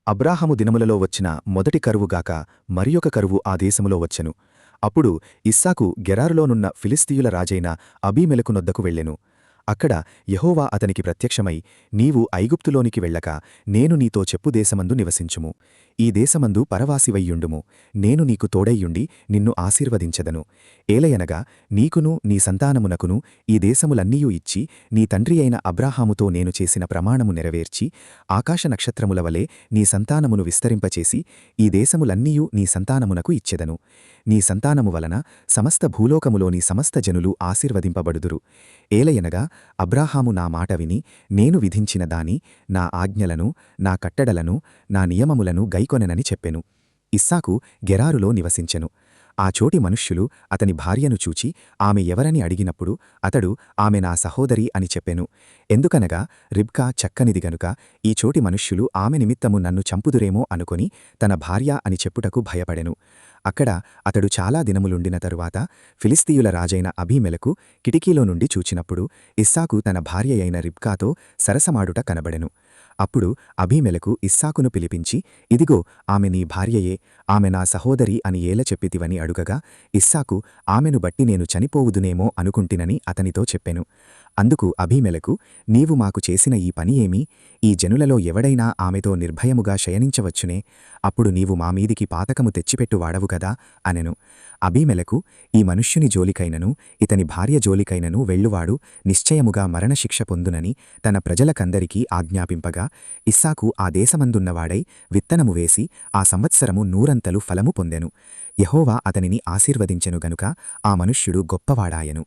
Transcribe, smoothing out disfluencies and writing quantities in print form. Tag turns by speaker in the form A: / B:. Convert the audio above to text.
A: అబ్రాహాము దినములలో వచ్చిన మొదటి కరువుగాక మరియొక కరువు ఆ దేశములో వచ్చెను. అప్పుడు ఇస్సాకు గెరారులోనున్న ఫిలిస్తీయుల రాజైన అబీమెలెకు నొద్దకు వెళ్ళెను. అక్కడ యెహోవా అతనికి ప్రత్యక్షమై, నీవు ఐగుప్తులోనికి వెళ్ళక నేను నీతో చెప్పు దేశమందు నివసించుము. ఈ దేశమందు పరవాసివయ్యుండుము. నేను నీకు తోడైయుండి నిన్ను ఆశీర్వదించెదను. ఏలయనగా నీకును నీ సంతానమునకును ఈ దేశములన్నీయూ ఇచ్చి నీ తండ్రి అయిన అబ్రాహాముతో నేను చేసిన ప్రమాణము నెరవేర్చి ఆకాశ నక్షత్రముల వలె నీ సంతానమును విస్తరింపచేసి ఈ దేశములన్నీయూ నీ సంతానమునకు ఇచ్చెదను. నీ సంతానము వలన సమస్త భూలోకములోని సమస్త జనులు ఆశీర్వదింపబడుదురు. ఏలయనగా అబ్రాహాము నా మాట విని నేను విధించిన దాని నా ఆజ్ఞలను నా కట్టడలను నా నియమములను గైకొనెనని చెప్పెను. ఇస్సాకు గెరారులో నివసించెను. ఆ చోటి మనుష్యులు అతని భార్యను చూచి ఆమె ఎవరని అడిగినప్పుడు అతడు ఆమె నా సహోదరి అని చెప్పెను. ఎందుకనగా రిబ్కా చక్కనిది గనుక ఈ చోటి మనుష్యులు ఆమె నిమిత్తము నన్ను చంపుదురేమో అనుకొని తన భార్య అని చెప్పుటకు భయపడెను. అక్కడ అతడు చాలా దినములుండిన తరువాత ఫిలిస్తీయుల రాజైన అబీమెలెకు కిటికీలో నుండి చూచినప్పుడు ఇస్సాకు తన భార్యయైన రిబ్కాతో సరసమాడుట కనబడెను. అప్పుడు అబీమెలెకు ఇస్సాకును పిలిపించి, ఇదిగో ఆమె నీ భార్యయే, ఆమె నా సహోదరి అని ఏల చెప్పితివని అడుగగా ఇస్సాకు ఆమెను బట్టి నేను చనిపోవుదునేమో అనుకుంటినని అతనితో చెప్పెను. అందుకు అబీమెలెకు, నీవు మాకు చేసిన ఈ పని ఏమి? ఈ జనులలో ఎవడైనా ఆమెతో నిర్భయముగా శయనించవచ్చునే, అప్పుడు నీవు మామీదికి పాతకము తెచ్చిపెట్టు వాడవు కదా అనెను. అబీమెలెకు, ఈ మనుష్యుని జోలికైనను ఇతని భార్య జోలికైనను వెళ్ళువాడు నిశ్చయముగా మరణశిక్ష పొందునని తన ప్రజలకందరికీ ఆజ్ఞాపింపగా ఇస్సాకు ఆ దేశమందున్నవాడై విత్తనము వేసి ఆ సంవత్సరము 100 ఫలము పొందెను. యెహోవా అతనిని ఆశీర్వదించెను గనుక ఆ మనుష్యుడు గొప్పవాడాయెను.